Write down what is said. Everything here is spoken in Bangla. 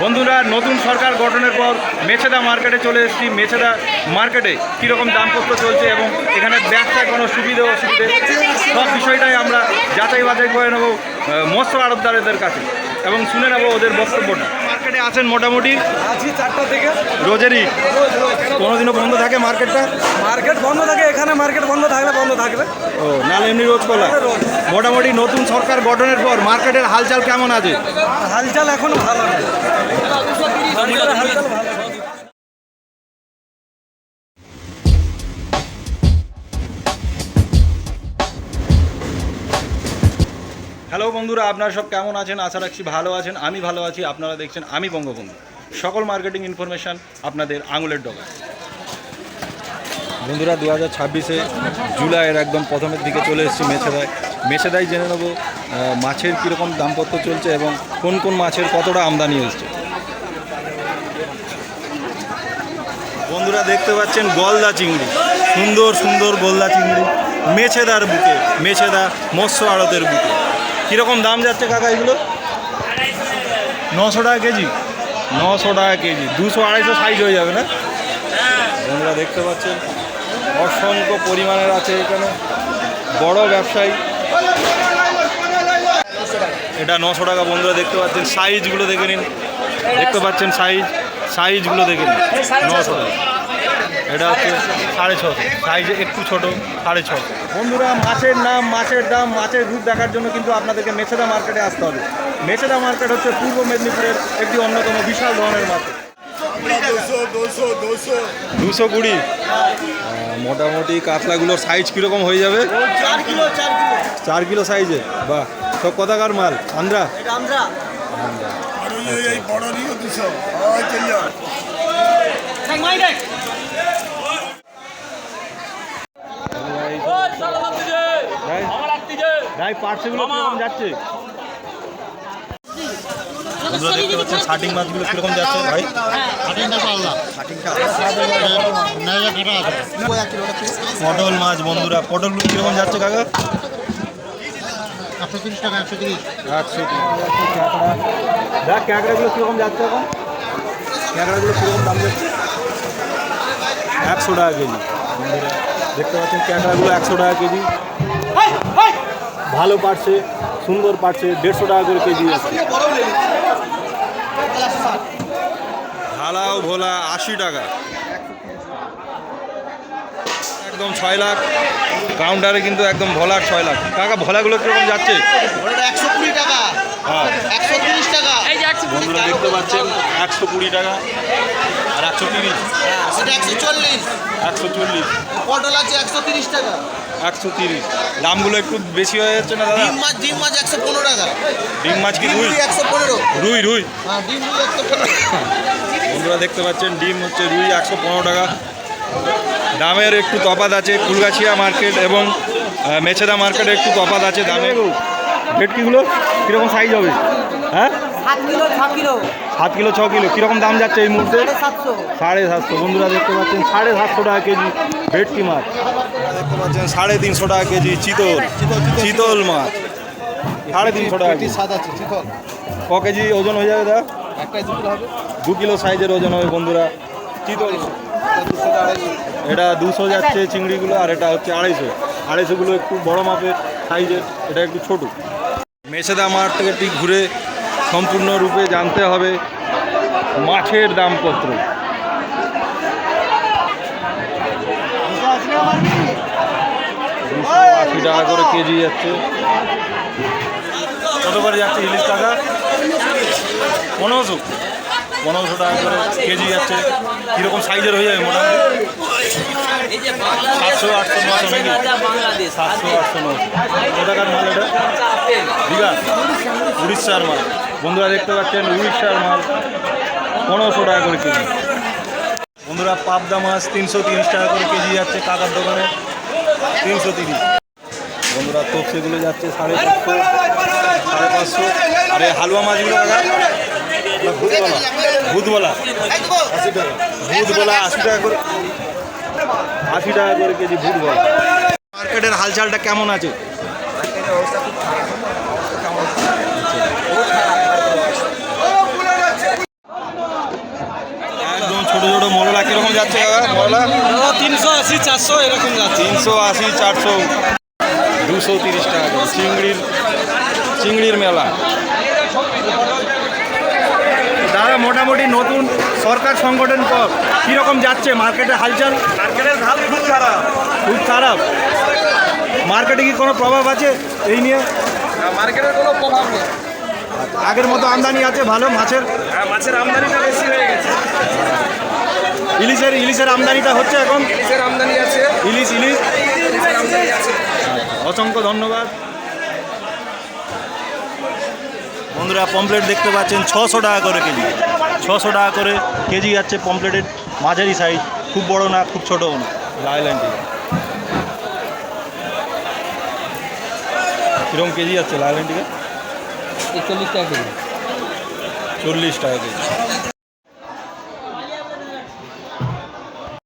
বন্ধুরা, নতুন সরকার গঠনের পর মেছেদা মার্কেটে চলে এসেছি। মেছেদা মার্কেটে কীরকম দামপত্র চলছে এবং এখানে ব্যবসায় কোনো সুবিধা অসুবিধে সব বিষয়টাই আমরা যাচাই বাছাই করে নেব মৎস্য আড়তদারদের কাছে এবং শুনে নেব ওদের বক্তব্যটা। মার্কেটে আছেন মোটামুটি আছি 4টা থেকে রোজেরই? কোনোদিনও বন্ধ থাকে মার্কেটটা? মার্কেট বন্ধ থাকে, এখানে মার্কেট বন্ধ থাকবে। ও, নাহলে এমনি রোজ খোলা? মোটামুটি নতুন সরকার গঠনের পর মার্কেটের হালচাল কেমন আছে? হালচাল এখন ভালো না। হালচাল ভালো। হ্যালো বন্ধুরা, আপনারা সব কেমন আছেন? আশা রাখছি ভালো আছেন। আমি ভালো আছি। আপনারা দেখছেন আমি বঙ্গবন্ধু, সকল মার্কেটিং ইনফরমেশান আপনাদের আঙুলের ডগায়। বন্ধুরা, 2026-এ জুলাইয়ের একদম প্রথমের দিকে চলে এসেছি মেছেদায় জেনে নেব মাছের কীরকম দামপত্র চলছে এবং কোন কোন মাছের কতটা আমদানি হয়েছে। বন্ধুরা, দেখতে পাচ্ছেন গলদা চিংড়ি, সুন্দর সুন্দর গলদা চিংড়ি মেছেদার বুকে, মেছেদা মৎস্য আড়তের বুকে। কীরকম দাম যাচ্ছে কাকা এগুলো? 900 টাকা কেজি। 900 টাকা কেজি, 200-250 সাইজ হয়ে যাবে না? বন্ধুরা দেখতে পাচ্ছেন অসংখ্য পরিমাণের আছে এখানে, বড় ব্যবসায়ী। এটা 900 টাকা। বন্ধুরা দেখতে পাচ্ছেন সাইজগুলো দেখে নিন, দেখতে পাচ্ছেন সাইজগুলো দেখে নিন। 900 টাকা। এটা হচ্ছে 650, সাইজে একটু ছোটো, 650। বন্ধুরা, মাছের নাম, মাছের দাম, মাছের রূপ দেখার জন্য কিন্তু আপনাদেরকে মেছেদা মার্কেটে আসতে হবে। মেছেদা মার্কেট হচ্ছে পূর্ব মেদিনীপুরের একটি অন্যতম বিশাল ধরনের মার্কেট। 220। মোটামুটি কাতলাগুলোর সাইজ কীরকম হয়ে যাবে? 4 কিলো সাইজে। বাহ, সব কোথাকার মাল? আন্ধ্রা? ভাই, পার্সেগুলো কীরকম যাচ্ছে? বন্ধুরা দেখতে পাচ্ছেন শার্টিং মাছগুলো কীরকম যাচ্ছে ভাই? পটল মাছ, বন্ধুরা পটলগুলো কীরকম যাচ্ছে কাকা? 130 টাকা, 130। 130। দেখ ক্যাঁকড়াগুলো কীরকম যাচ্ছে এখন? ক্যাঁকড়াগুলো কীরকম দাম যাচ্ছে? 100 টাকা কেজি। বন্ধুরা দেখতে পাচ্ছেন ক্যাঁকড়াগুলো 100 টাকা কেজি। ভালো পাটছে, সুন্দর পাটছে, 150 টাকা করে কেজি যাচ্ছে। ঢালাও ভোলা 80 টাকা, একদম 6 লাখ কাউন্টারে কিন্তু একদম ভোলার 6 লাখ। কাকা, ভোলাগুলো কীরকম যাচ্ছে? 120 টাকা, হ্যাঁ 130 টাকা। বন্ধুরা দেখতে পাচ্ছেন 120 টাকা আর 130। সেটা 140। 140। পটল আছে 130 টাকা। 130। দামগুলো একটু বেশি হয়ে যাচ্ছে না দাদা? ডিম মাছ 115 টাকা। ডিম মাছ কি? রুই? 115। রুই। হ্যাঁ, ডিম 115। বন্ধুরা দেখতে পাচ্ছেন ডিম হচ্ছে রুই 115 টাকা। দামের একটু তফাৎ আছে। কুলগাছিয়া মার্কেট এবং মেছেদা মার্কেটে একটু তফাৎ আছে দামে। ভেটকিগুলো কীরকম সাইজ হবে? হ্যাঁ, 7 কিলো 6 কিলো 7 কিলো 6 কিলো। কীরকম দাম যাচ্ছে এই মুহূর্তে? 750। 750। বন্ধুরা দেখতে পাচ্ছেন 750 টাকা কেজি ভেটকি মাছ। দেখতে পাচ্ছেন 350 টাকা কেজি চিতল মাছ। 350 টাকা কেজি। ক কেজি ওজন হয়ে যাবে দাদা? 2 কিলো সাইজের ওজন হবে বন্ধুরা চিতল। এটা 200 যাচ্ছে চিংড়িগুলো, আর এটা হচ্ছে 250গুলো একটু বড় মাপের সাইজের, এটা একটু ছোটো। মেছেদা মার্কেটটি ঘুরে সম্পূর্ণরূপে জানতে হবে মাছের দামপত্র। 280 টাকা করে কেজি যাচ্ছে। কত করে যাচ্ছে ইলিশ কাকা? 1500 টাকা করে কেজি যাচ্ছে। কীরকম সাইজের হয়ে যাবে মোটামুটি? 700, 800, 900 নাকি? 700, 800, 900। কোথাকার মাল এটা? দীঘা, উড়িষ্যার মাল। বন্ধুরা দেখতে পাচ্ছেন উড়িষ্যার মাল 1500 টাকা করে কেজি। বন্ধুরা, পাবদা মাছ 330 টাকা করে কেজি যাচ্ছে কাকার দোকানে, 330। বন্ধুরা তপসিগুলো যাচ্ছে 550। আর এই হালুয়া মাছগুলো কাকা? ভূতবলা 80 টাকা করে। 80 টাকা করে কেজি ভূতবলা। মার্কেটের হালচালটা কেমন আছে? যাচ্ছে কাকা ময়লা? 380 400 এরকম যাচ্ছে। 380 400 230 টাকা কেজি। চিংড়ির মেলা। দাদা মোটামুটি নতুন সরকার সংগঠন পর কীরকম যাচ্ছে মার্কেটে হালচাল? মার্কেটের হাল খুব খারাপ। খুব খারাপ। মার্কেটে কি কোনো প্রভাব আছে এই নিয়ে? মার্কেটের কোনো প্রভাব নেই। আগের মতো আমদানি আছে ভালো মাছের? মাছের আমদানিটা বেশি হয়ে গেছে। ইলিশের আমদানিটা হচ্ছে এখন? ইলিশের আমদানি আছে। ইলিশের আমদানি আছে। অসংখ্য ধন্যবাদ। বন্ধুরা পমপ্লেট দেখতে পাচ্ছেন 600 টাকা করে কেজি। 600 টাকা করে কেজি যাচ্ছে পমপ্লেটের মাঝারি সাইজ, খুব বড় না খুব ছোটও না। লাইন কীরকম কেজি যাচ্ছে লাইন টিকে? 40 টাকা কেজি। 40 টাকা কেজি।